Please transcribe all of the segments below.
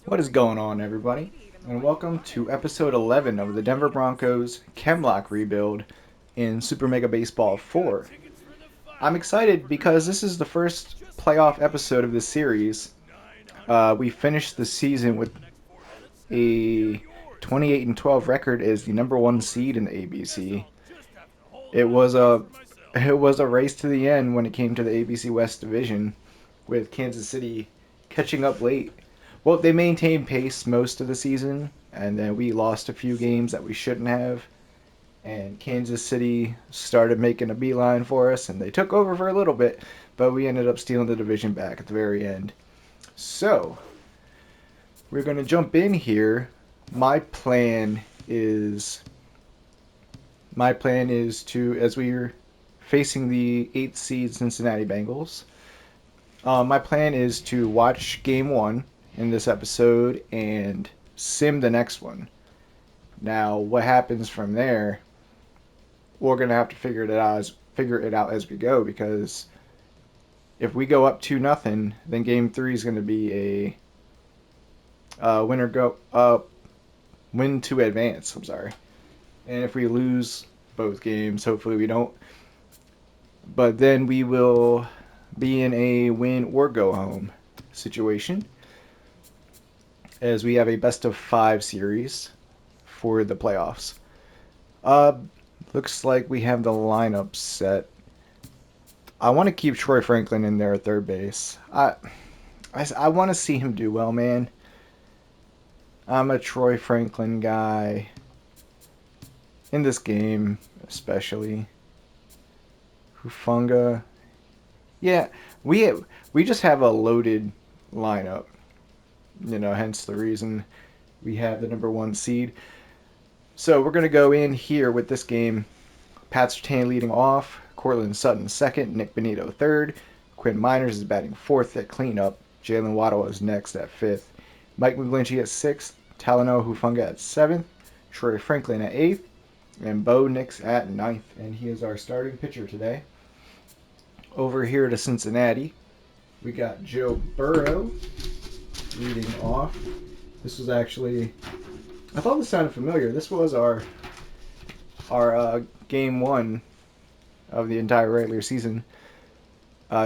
What is going on, everybody? And welcome to episode 11 of the Denver Broncos ChemLock rebuild in Super Mega Baseball 4. I'm excited because this is the first playoff episode of this series. We finished the season with a 28-12 record as the number one seed in the ABC. It was a race to the end when it came to the ABC West division, with Kansas City catching up late. Well, they maintained pace most of the season, and then we lost a few games that we shouldn't have. And Kansas City started making a beeline for us, and they took over for a little bit, but we ended up stealing the division back at the very end. So, we're going to jump in here. My plan is to, as we're facing the 8th seed Cincinnati Bengals, my plan is to watch game 1 in this episode and sim the next one. Now, what happens from there, we're going to have to figure it out as we go, because if we go up 2-0, then game 3 is going to be a win to advance, I'm sorry. And if we lose both games, hopefully we don't, but then we will be in a win or go home situation, as we have a best of 5 series for the playoffs. Looks like we have the lineup set. I want to keep Troy Franklin in there at third base. I want to see him do well, man. I'm a Troy Franklin guy in this game, especially. Hufunga. Yeah, we just have a loaded lineup. Hence the reason we have the number 1 seed. So we're going to go in here with this game. Pat Surtain leading off, Cortland Sutton second, Nick Benito third, Quinn Miners is batting 4th at cleanup, Jalen Waddle is next at 5th, Mike McGlinchey at 6th, Talanoa Hufanga at 7th, Troy Franklin at 8th, and Bo Nix at 9th. And he is our starting pitcher today. Over here to Cincinnati, we got Joe Burrow leading off. This was actually, I thought this sounded familiar. This was our game 1 of the entire regular season.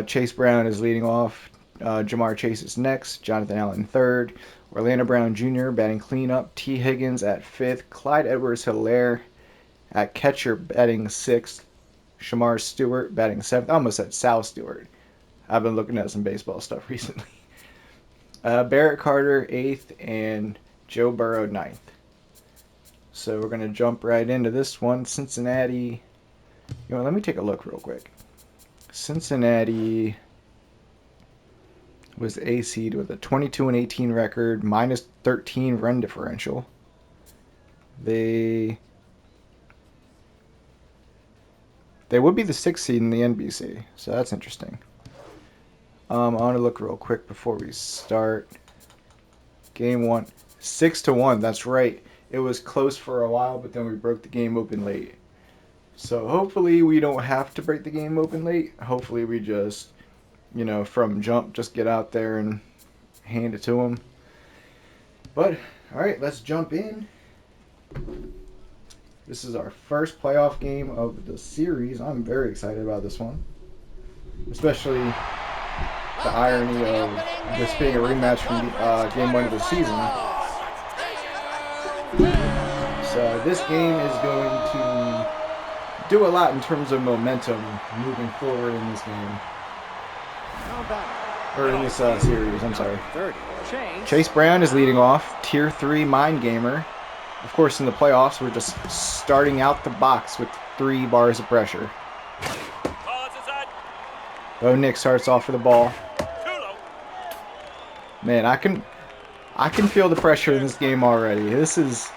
Chase Brown is leading off. Jamar Chase is next. Jonathan Allen third. Orlando Brown Jr. batting cleanup. T. Higgins at 5th. Clyde Edwards-Helaire at catcher batting 6th. Shamar Stewart batting 7th. I almost said Sal Stewart. I've been looking at some baseball stuff recently. Barrett Carter 8th and Joe Burrow 9th. So we're going to jump right into this one. Cincinnati. Let me take a look real quick. Cincinnati was a seed with a 22-18 record, minus 13 run differential. They would be the 6th seed in the NBC, so that's interesting. I want to look real quick before we start. Game 1, 6-1. That's right. It was close for a while, but then we broke the game open late. So hopefully we don't have to break the game open late. Hopefully we just, from jump, just get out there and hand it to them. But, all right, let's jump in. This is our first playoff game of the series. I'm very excited about this one, especially the irony of this being a rematch from game 1 of the season. So this game is going to do a lot in terms of momentum moving forward in this game. Or in this series, I'm sorry. Chase Brown is leading off, Tier 3 Mind Gamer. Of course, in the playoffs, we're just starting out the box with 3 bars of pressure. Bo Nix starts off for the ball. Man, I can feel the pressure in this game already. This is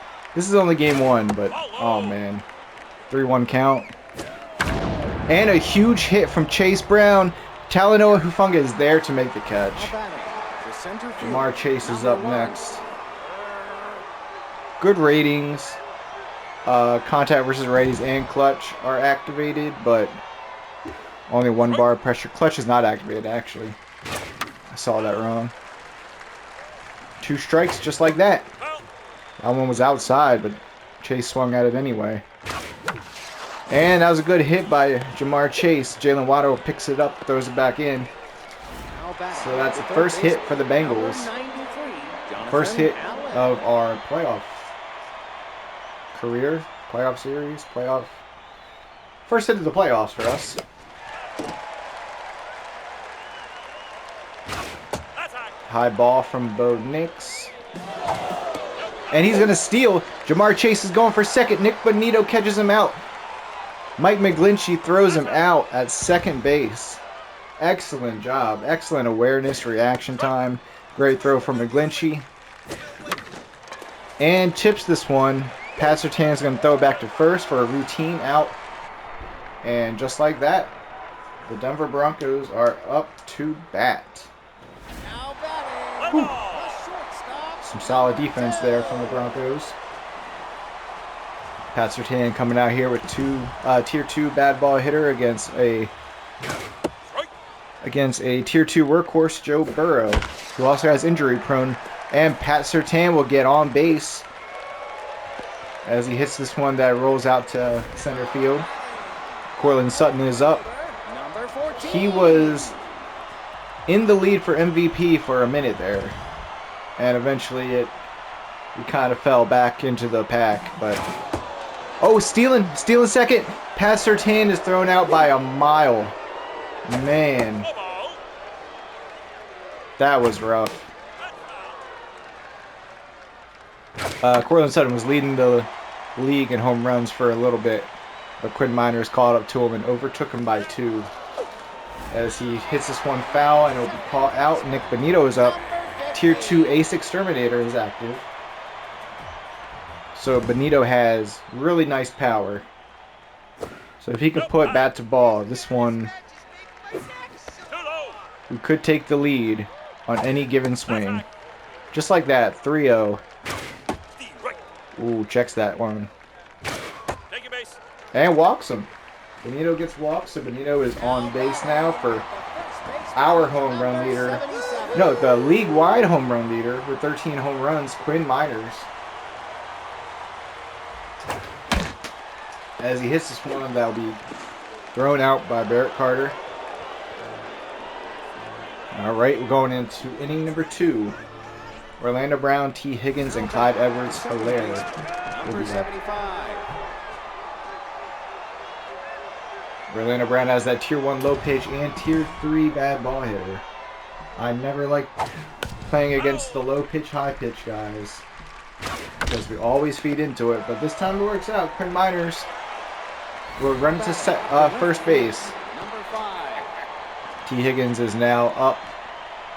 only game 1, but oh man. 3-1 count. And a huge hit from Chase Brown. Talanoa Hufanga is there to make the catch. Jamar Chase is up next. Good ratings. Contact versus righties and clutch are activated, but only 1 bar of pressure. Clutch is not activated, actually. I saw that wrong. 2 strikes just like that. That one was outside, but Chase swung at it anyway. And that was a good hit by Jamar Chase. Jalen Waddle picks it up, throws it back in. So that's the first hit for the Bengals. First hit of our playoff career, playoff series, playoff. First hit of the playoffs for us. High ball from Bo Nix. And he's going to steal. Jamar Chase is going for second. Nick Bonito catches him out. Mike McGlinchey throws him out at second base. Excellent job. Excellent awareness, reaction time. Great throw from McGlinchey. And chips this one. Pat Surtain's going to throw it back to first for a routine out. And just like that, the Denver Broncos are up to bat. Whew. Some solid defense there from the Broncos. Pat Surtain coming out here with tier 2 bad ball hitter against a tier 2 workhorse, Joe Burrow, who also has injury prone. And Pat Surtain will get on base as he hits this one that rolls out to center field. Courtland Sutton is up. He was in the lead for MVP for a minute there, and eventually he kind of fell back into the pack. But stealing second. Pat Surtain is thrown out by a mile. Man, that was rough. Courtland Sutton was leading the league in home runs for a little bit, but Quinn Miners caught up to him and overtook him by 2. As he hits this one foul and it'll be caught out. Nick Bonito is up. Tier 2 Ace Exterminator is active. So Bonito has really nice power. So if he could put bat to ball, this one, we could take the lead on any given swing. Just like that, 3-0. Ooh, checks that one. And walks him. Bonito gets walked, so Bonito is on base now for our home run leader. No, the league-wide home run leader with 13 home runs, Quinn Miners. As he hits this one, that'll be thrown out by Barrett Carter. All right, we're going into inning number 2. Orlando Brown, T. Higgins, and Clyde Edwards-Helaire. Number 75. Orlando Brown has that tier 1 low pitch and tier 3 bad ball hitter. I never like playing against the low pitch, high pitch guys because we always feed into it. But this time it works out. Quinn Miners will run to first base. T. Higgins is now up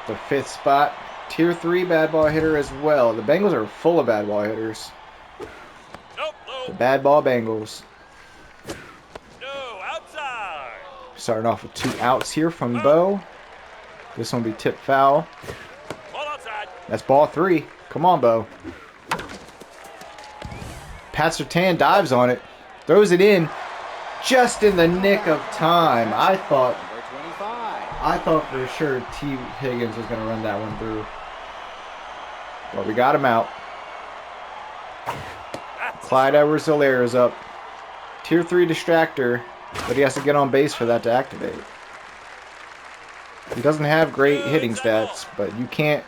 the 5th spot. Tier 3 bad ball hitter as well. The Bengals are full of bad ball hitters. The bad ball Bengals. Starting off with 2 outs here from Bo. This one will be tipped foul. That's ball 3. Come on, Bo. Pat Surtain dives on it. Throws it in just in the nick of time. I thought for sure T. Higgins was going to run that one through. But we got him out. Clyde Edwards-Helaire is up. Tier 3 distractor. But he has to get on base for that to activate. He doesn't have great hitting stats, but you can't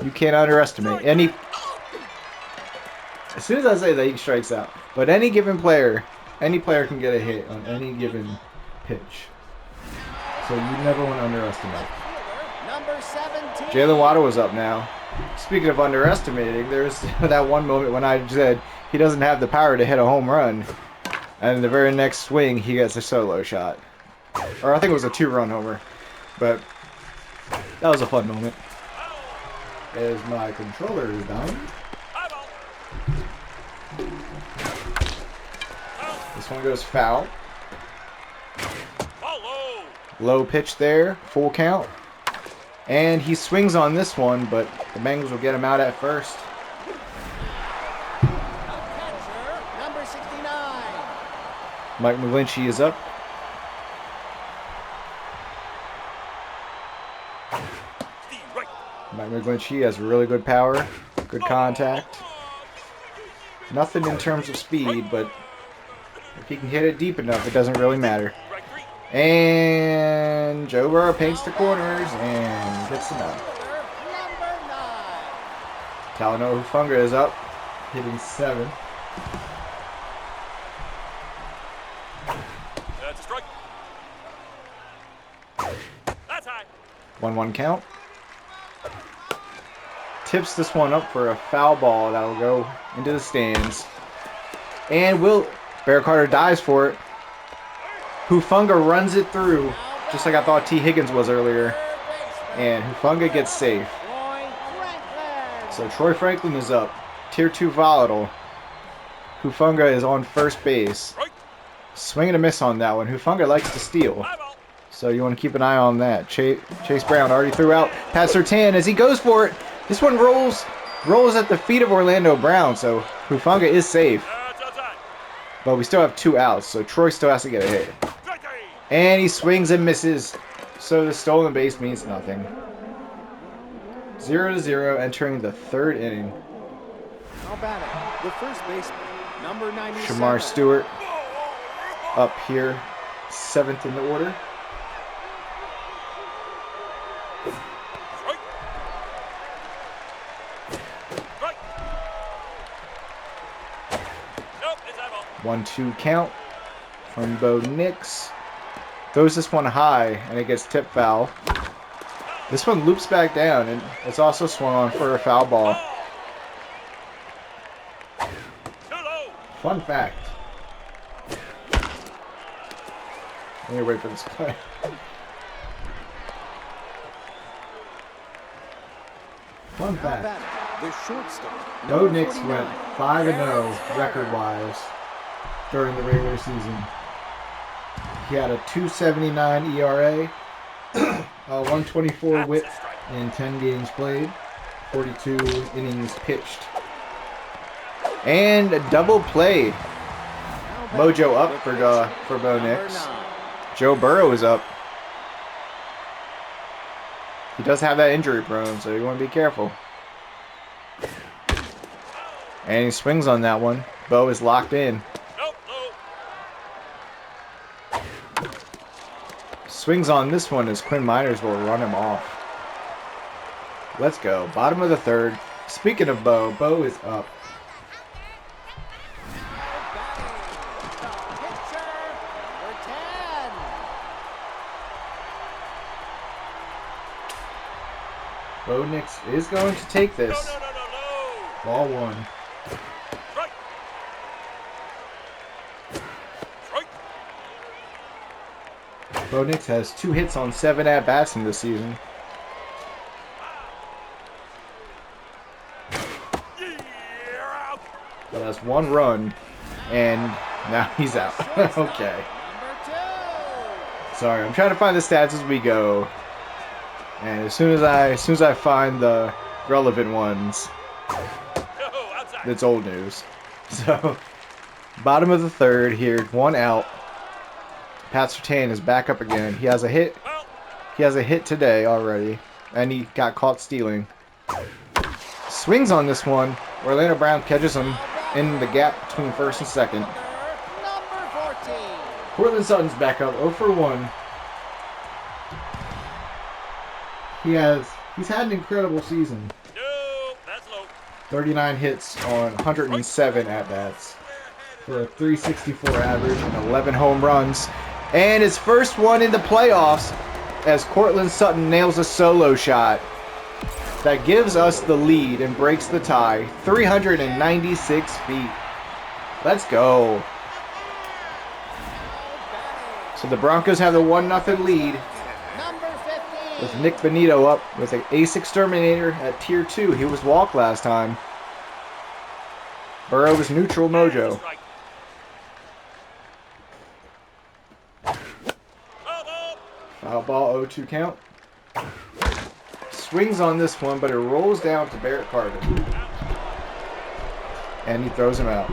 underestimate any. As soon as I say that, he strikes out. But any given player, any player can get a hit on any given pitch. So you never want to underestimate. Jalen Waddle was up now. Speaking of underestimating, there's that one moment when I said he doesn't have the power to hit a home run. And the very next swing, he gets a solo shot. Or I think it was a 2-run homer. But that was a fun moment. As my controller is down. This one goes foul. Low pitch there. Full count. And he swings on this one, but the Bengals will get him out at first. Mike McGlinchey is up. Mike McGlinchey has really good power, good contact. Nothing in terms of speed, but if he can hit it deep enough, it doesn't really matter. And Joe Burrow paints the corners and gets the nod. Talanoa Hufanga is up, hitting 7. That's a strike. That's high. 1-1 count. Tips this one up for a foul ball that'll go into the stands. And Bear Carter dives for it. Hufanga runs it through, just like I thought T. Higgins was earlier. And Hufanga gets safe. So Troy Franklin is up. Tier 2 volatile. Hufanga is on first base. Swing and a miss on that one. Hufanga likes to steal. So you want to keep an eye on that. Chase Brown already threw out Pat Surtain as he goes for it. This one rolls at the feet of Orlando Brown, so Hufanga is safe. But we still have 2 outs, so Troy still has to get a hit. And he swings and misses, so the stolen base means nothing. 0-0 entering the 3rd inning. The first baseman, number 97. Shamar Stewart up here, 7th in the order. Nope, it's eyeball. 1-2 count from Bo Nix. Throws this one high, and it gets tip foul. This one loops back down, and it's also swung on for a foul ball. Fun fact. Let me wait for this play. Fun fact. The shortstop. Bo Nix went 5-0 record-wise during the regular season. He had a 2.79 ERA, a 124 whip in 10 games played, 42 innings pitched, and a double play. Mojo up for Bo Nix. Joe Burrow is up. He does have that injury prone, so you want to be careful. And he swings on that one. Bo is locked in. Swings on this one as Quinn Miners will run him off. Let's go. Bottom of the 3rd. Speaking of Bo, Bo is up. Bo Nix is going to take this. Ball 1. Bo Nix has 2 hits on 7 at-bats in this season. But that's 1 run, and now he's out. Okay. Sorry, I'm trying to find the stats as we go. And as soon as I find the relevant ones, it's old news. So, bottom of the 3rd here, 1 out. Pat Surtain is back up again. He has a hit. He has a hit today already, and he got caught stealing. Swings on this one. Orlando Brown catches him in the gap between 1st and 2nd. Cortland Sutton's back up 0 for 1. He's had an incredible season. 39 hits on 107 at-bats for a 364 average and 11 home runs. And his first one in the playoffs as Cortland Sutton nails a solo shot that gives us the lead and breaks the tie. 396 feet. Let's go. So the Broncos have the 1-0 lead with Nick Benito up with an ace exterminator at tier 2. He was walked last time. Burrow was neutral mojo. Foul ball, 0-2 count. Swings on this one, but it rolls down to Barrett Carter. And he throws him out.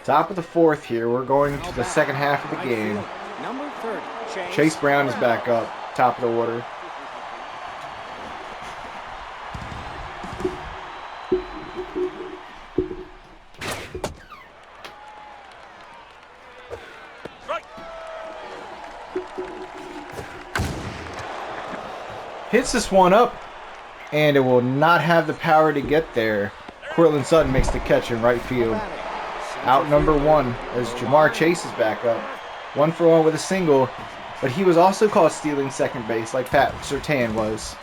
Top of the 4th here. We're going to the second half of the game. Chase Brown is back up. top of the order. Hits this one up, and it will not have the power to get there. Cortland Sutton makes the catch in right field. Out number 1 as Jamar Chase is back up. 1 for 1 with a single, but he was also caught stealing second base like Pat Surtain was.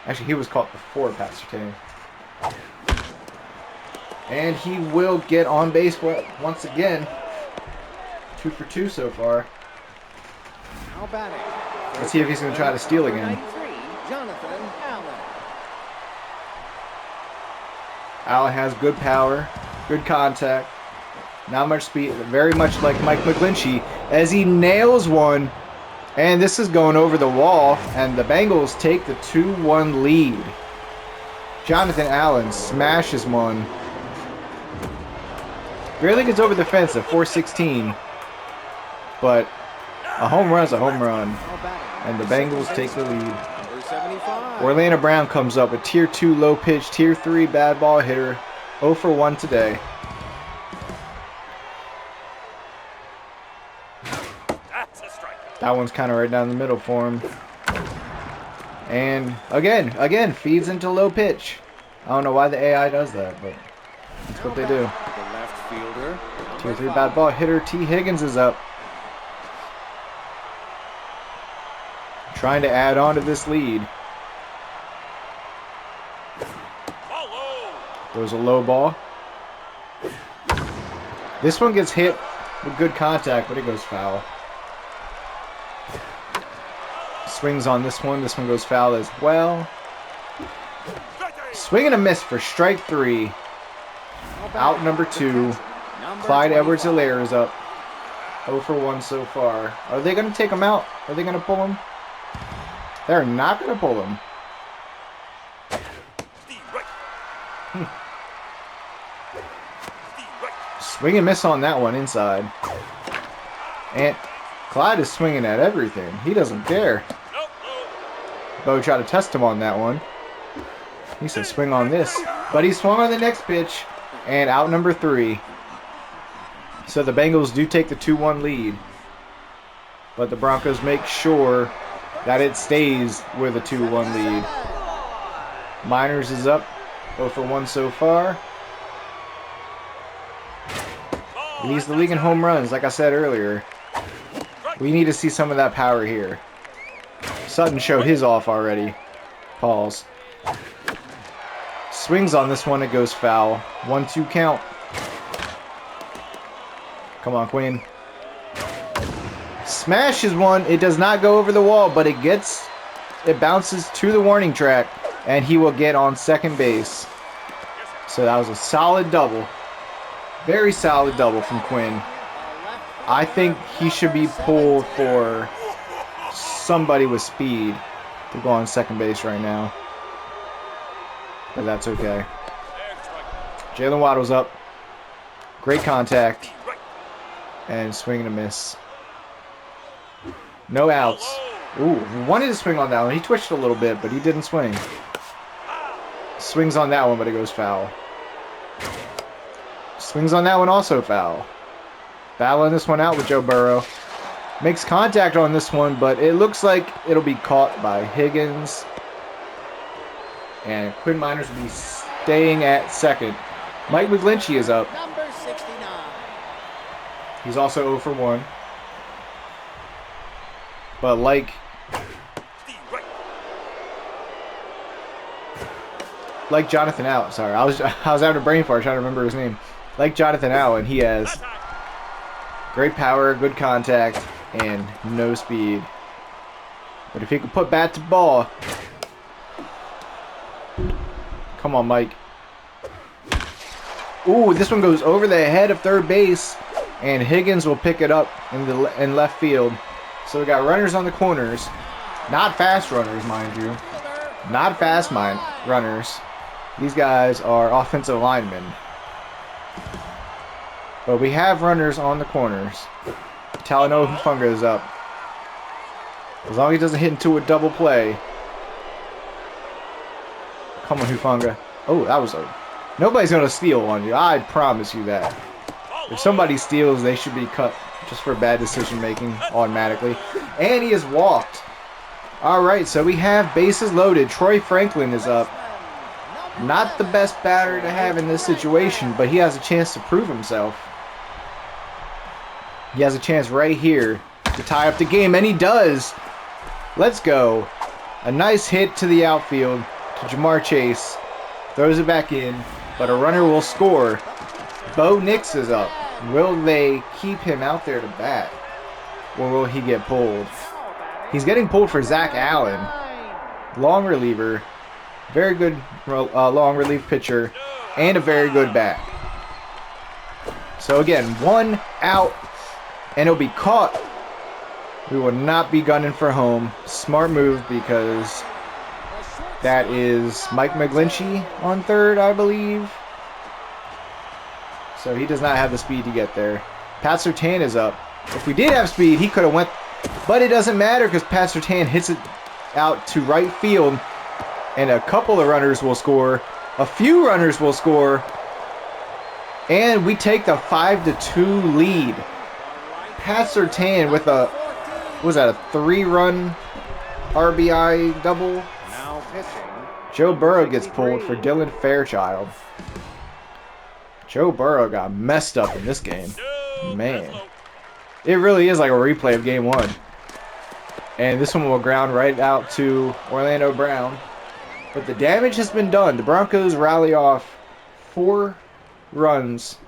Actually, he was caught before Pat Surtain. And he will get on base once again. 2 for 2 so far. Let's see if he's going to try to steal again. Allen has good power, good contact, not much speed, very much like Mike McGlinchey as he nails one, and this is going over the wall, and the Bengals take the 2-1 lead. Jonathan Allen smashes one. Barely gets over the fence at 416, but a home run is a home run, and the Bengals take the lead. Orlando Brown comes up with Tier 2 low pitch, Tier 3 bad ball hitter, 0 for 1 today. That's a strike. That one's kind of right down the middle for him. And again, feeds into low pitch. I don't know why the AI does that, but that's what they do. The left fielder. Tier 3 bad ball hitter T. Higgins is up. Trying to add on to this lead. There's a low ball. This one gets hit with good contact, but it goes foul. Swings on this one. This one goes foul as well. Swing and a miss for strike 3. Out number 2. Clyde Edwards-Helaire is up. 0 for 1 so far. Are they going to take him out? Are they going to pull him? They're not going to pull him. Swing and miss on that one inside. And Clyde is swinging at everything. He doesn't care. Bo tried to test him on that one. He said swing on this. But he swung on the next pitch. And out number 3. So the Bengals do take the 2-1 lead. But the Broncos make sure that it stays with a 2-1 lead. Miners is up. 0 for 1 so far. Leads the league in home runs, like I said earlier. We need to see some of that power here. Sutton showed his off already. Pause. Swings on this one, it goes foul. 1-2 count. Come on, Quinn. Smashes one. It does not go over the wall, but it bounces to the warning track, and he will get on second base. So that was a solid double. Very solid double from Quinn. I think he should be pulled for somebody with speed to go on second base right now. But that's okay. Jalen Waddle's up. Great contact. And swing and a miss. No outs. Ooh, wanted to swing on that one. He twitched a little bit, but he didn't swing. Swings on that one, but it goes foul. Swings on that one, also foul. Battling this one out with Joe Burrow. Makes contact on this one, but it looks like it'll be caught by Higgins. And Quinn Miners will be staying at second. Mike McGlinchey is up. Number 69. He's also 0 for 1. But like Jonathan Allen, sorry, I was having a brain fart trying to remember his name. Like Jonathan Allen, he has great power, good contact, and no speed. But if he can put bat to ball, come on, Mike. Ooh, this one goes over the head of third base, and Higgins will pick it up in left field. So we got runners on the corners, not fast runners, mind you, not fast runners. These guys are offensive linemen. But we have runners on the corners. Talanoa Hufunga is up. As long as he doesn't hit into a double play. Come on, Hufanga. Oh, that was a... Nobody's going to steal on you. I promise you that. If somebody steals, they should be cut just for bad decision making automatically. And he has walked. Alright, so we have bases loaded. Troy Franklin is up. Not the best batter to have in this situation, but he has a chance to prove himself. He has a chance right here to tie up the game, and he does. Let's go. A nice hit to the outfield to Jamar Chase. Throws it back in, but a runner will score. Bo Nix is up. Will they keep him out there to bat? Or will he get pulled? He's getting pulled for Zach Allen. Long reliever. Very good long relief pitcher. And a very good bat. So again, 1 out. And it'll be caught. We will not be gunning for home. Smart move because that is Mike McGlinchey on third, I believe. So he does not have the speed to get there. Pat Surtain is up. If we did have speed, he could have went. But it doesn't matter because Pat Surtain hits it out to right field. And a couple of runners will score. A few runners will score. And we take the 5-2 lead. Pat Surtain with a, what was that, a 3-run RBI double? Now pitching. Joe Burrow gets pulled for Dylan Fairchild. Joe Burrow got messed up in this game. Man. It really is like a replay of game 1. And this one will ground right out to Orlando Brown. But the damage has been done. The Broncos rally off 4 runs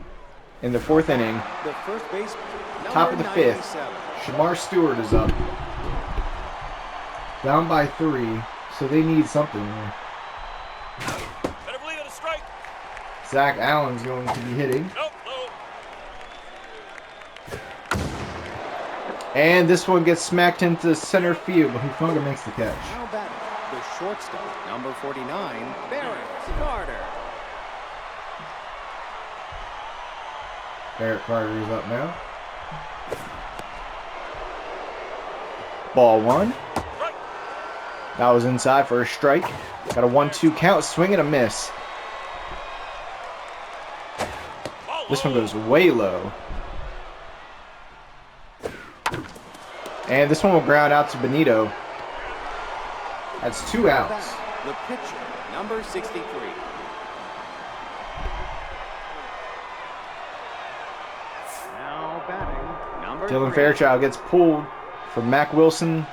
in the 4th inning. The first base, Top of the 5th. Shamar Stewart is up. Down by 3. So they need something here. Better believe it, a strike. Zach Allen's going to be hitting. Nope, no. And this one gets smacked into center field, but Hufanga makes the catch. How about the shortstop, number 49, Barrett Carter. Barrett Carter is up now. Ball 1. Right. That was inside for a strike. Got a 1-2 count, swing and a miss. This one goes way low. And this one will ground out to Benito. That's 2 outs. The pitcher, number 63. Now batting, number Dylan 3. Fairchild gets pulled for Mac Wilson.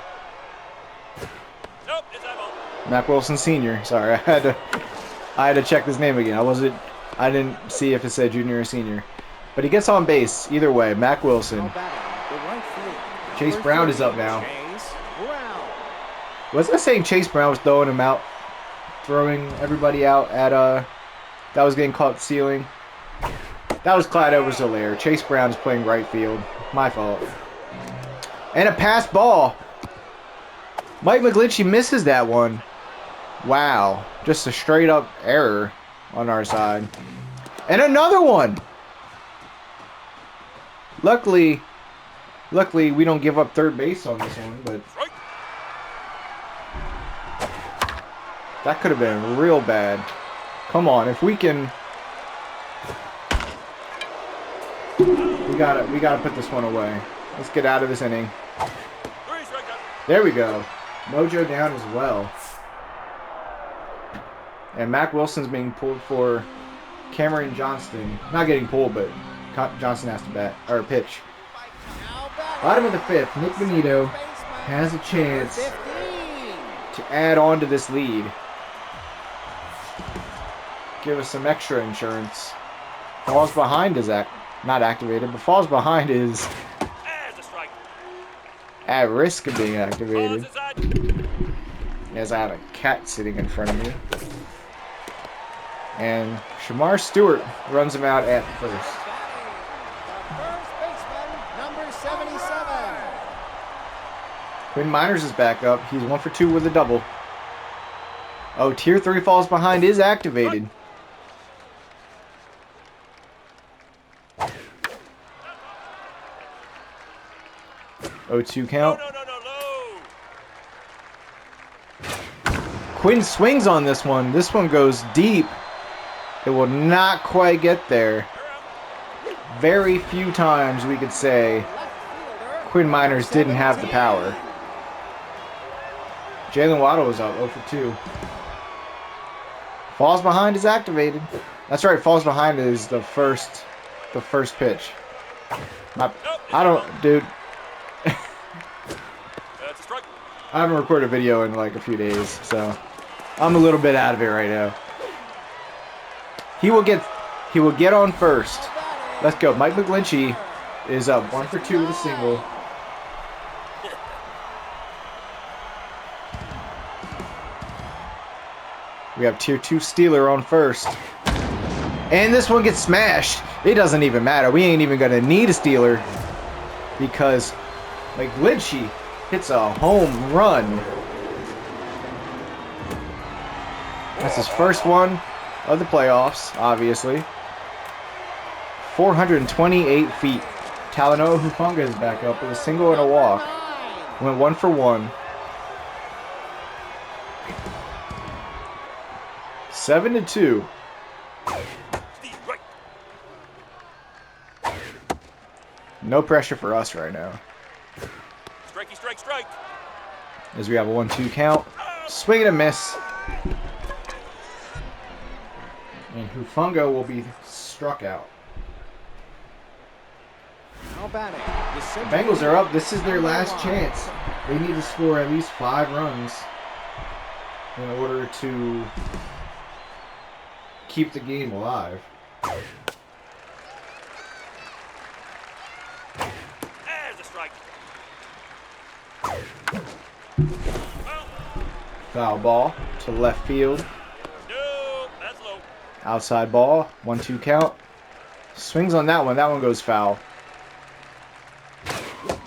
Nope, it's that ball. Mac Wilson Sr. Sorry, I had to check his name again. I didn't see if it said junior or senior. But he gets on base either way. Mac Wilson. Now batting, the right field. Chase Number Brown is 30, up now. Chase Brown. Was I saying Chase Brown was throwing him out, throwing everybody out at that was getting caught stealing? That was Clyde Edwards-Helaire. Chase Brown is playing right field. My fault. And a pass ball. Mike McGlinchey misses that one. Wow. Just a straight up error on our side. And another one. Luckily we don't give up third base on this one, but Strike. that could have been real bad. Come on, if we can, we gotta put this one away. Let's get out of this inning. 3 strikeouts. There we go. Mojo down as well. And Mac Wilson's being pulled for Cameron Johnston. Not getting pulled, but Johnston has to bat or pitch. Bottom of the 5th, Nick Benito has a chance to add on to this lead. Give us some extra insurance. Falls behind is not activated, but falls behind is There's a strike. at risk of being Balls activated. inside. As I have a cat sitting in front of me. And Shamar Stewart runs him out at first. First baseman, number 77. Quinn Miners is back up. He's 1 for 2 with a double. Oh, Tier 3 falls behind is activated. Oh, 2 count. No. Quinn swings on this one. This one goes deep. It will not quite get there. Very few times we could say Quinn Miners didn't have the power. Jalen Waddle was up 0 for 2. Falls behind is activated. That's right, falls behind is the first pitch. I don't, dude. That's a strike. I haven't recorded a video in like a few days, so I'm a little bit out of it right now. He will get on first. Let's go. Mike McGlinchey is up 1 for 2 with a single. We have tier 2 Steeler on first. And this one gets smashed. It doesn't even matter. We ain't even going to need a Steeler because McGlinchey hits a home run. That's his first one of the playoffs, obviously. 428 feet. Talanoa Hufanga is back up with a single and a walk. Went 1 for 1. 7-2. No pressure for us right now. Strikey, strike, strike. As we have a 1-2 count. Swing and a miss. And Hufanga will be struck out. The Bengals are up. This is their last chance. They need to score at least 5 runs in order to keep the game alive. As a strike. Foul ball to left field. No, that's low. Outside ball. 1-2 count. Swings on that one. That one goes foul.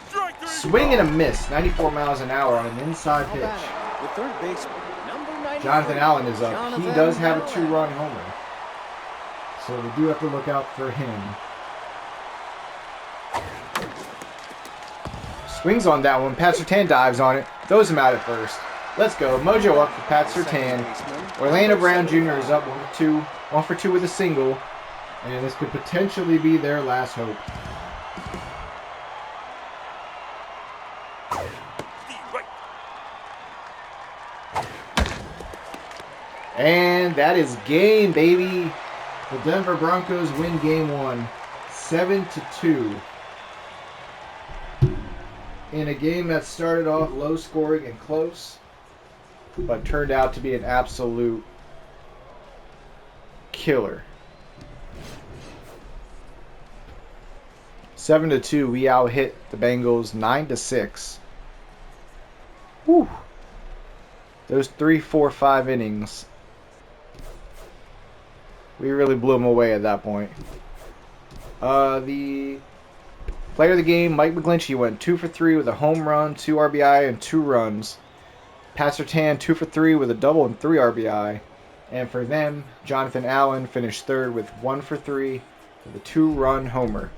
Strike 3. Swing and a miss. 94 miles an hour on an inside pitch. The third baseman, number 93. Jonathan Allen is up. He does have a 2-run homer. So we do have to look out for him. Swings on that one. Pat Surtain dives on it. Throws him out at first. Let's go. Mojo up for Pat Surtain. Orlando Brown Jr. is up 1 for 2. 1 for 2 with a single. And this could potentially be their last hope. And that is game, baby. The Denver Broncos win game 1, 7-2. In a game that started off low scoring and close, but turned out to be an absolute killer. 7-2, we out-hit the Bengals 9-6. Whew. Those 3, 4, 5 innings, we really blew them away at that point. The player of the game, Mike McGlinchey, went 2 for 3 with a home run, 2 RBI, and 2 runs. Pat Surtain 2 for 3 with a double and 3 RBI. And for them, Jonathan Allen finished third with 1 for 3 with a 2-run homer.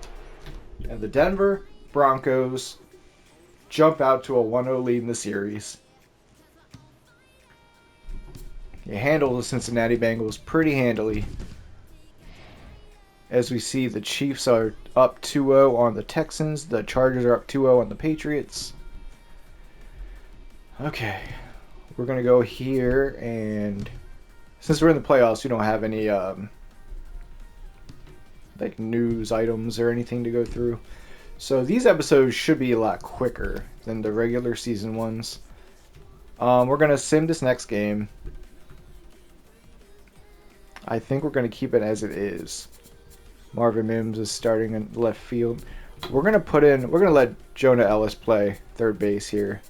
And the Denver Broncos jump out to a 1-0 lead in the series. They handled the Cincinnati Bengals pretty handily. As we see, the Chiefs are up 2-0 on the Texans. The Chargers are up 2-0 on the Patriots. Okay. We're going to go here, and since we're in the playoffs, we don't have any like news items or anything to go through. So these episodes should be a lot quicker than the regular season ones. We're going to sim this next game. I think we're going to keep it as it is. Marvin Mims is starting in left field. We're going to let Jonah Ellis play third base here.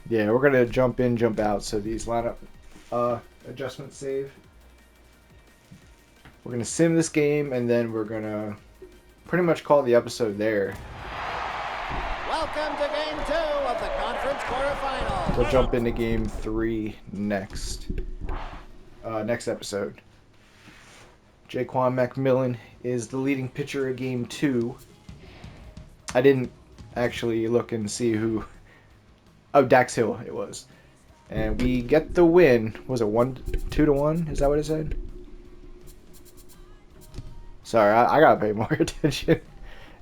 Yeah, we're going to jump in, jump out, so these lineup adjustments save. We're going to sim this game, and then we're going to pretty much call the episode there. Welcome to Game 2 of the conference quarterfinals. We'll jump into Game 3 next. Next episode. Jaquan McMillan is the leading pitcher of Game 2. I didn't actually look and see who... Oh, Dax Hill it was. And we get the win. Was it 2-1? Is that what it said? Sorry, I gotta pay more attention.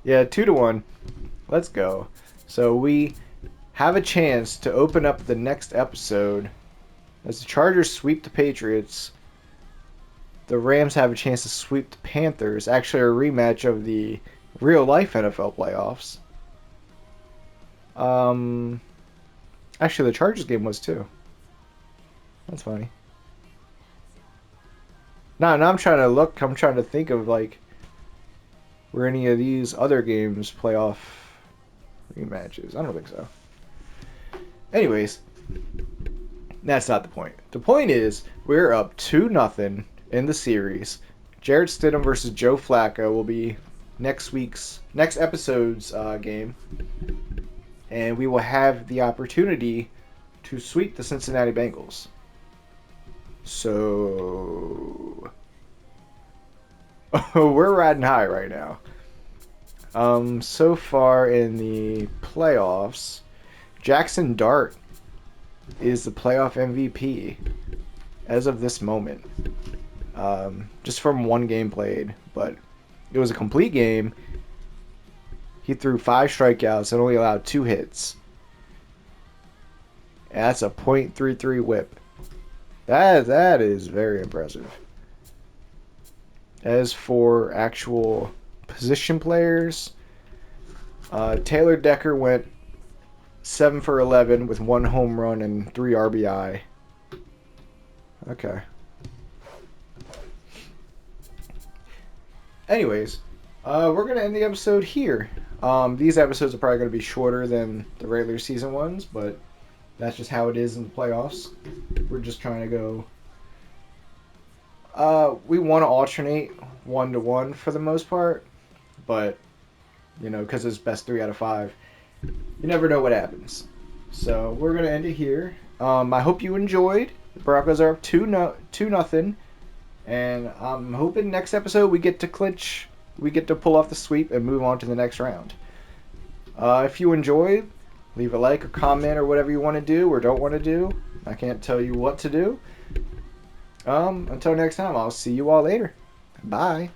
Yeah, 2-1. Let's go. So we have a chance to open up the next episode as the Chargers sweep the Patriots. The Rams have a chance to sweep the Panthers. Actually, a rematch of the real-life NFL playoffs. Actually, the Chargers game was too. That's funny. Now I'm trying to look. I'm trying to think of like were any of these other games playoff rematches. I don't think so. Anyways, that's not the point. The point is we're up 2-0 in the series. Jarrett Stidham versus Joe Flacco will be next episode's game, and we will have the opportunity to sweep the Cincinnati Bengals. So we're riding high right now. So far in the playoffs, Jackson Dart is the playoff MVP as of this moment. Just from one game played, but it was a complete game. He threw 5 strikeouts and only allowed 2 hits. And that's a .33 whip. That is very impressive. As for actual position players, Taylor Decker went 7 for 11 with 1 home run and 3 RBI. Okay. Anyways, we're going to end the episode here. These episodes are probably going to be shorter than the regular season ones, but that's just how it is in the playoffs. We're just trying to go... we want to alternate 1-1 for the most part, but, you know, because it's best 3 out of 5, you never know what happens. So we're going to end it here. I hope you enjoyed. The Broncos are up 2-0, and I'm hoping next episode we get to clinch, we get to pull off the sweep and move on to the next round. If you enjoyed, leave a like or comment or whatever you want to do or don't want to do. I can't tell you what to do. Until next time, I'll see you all later. Bye.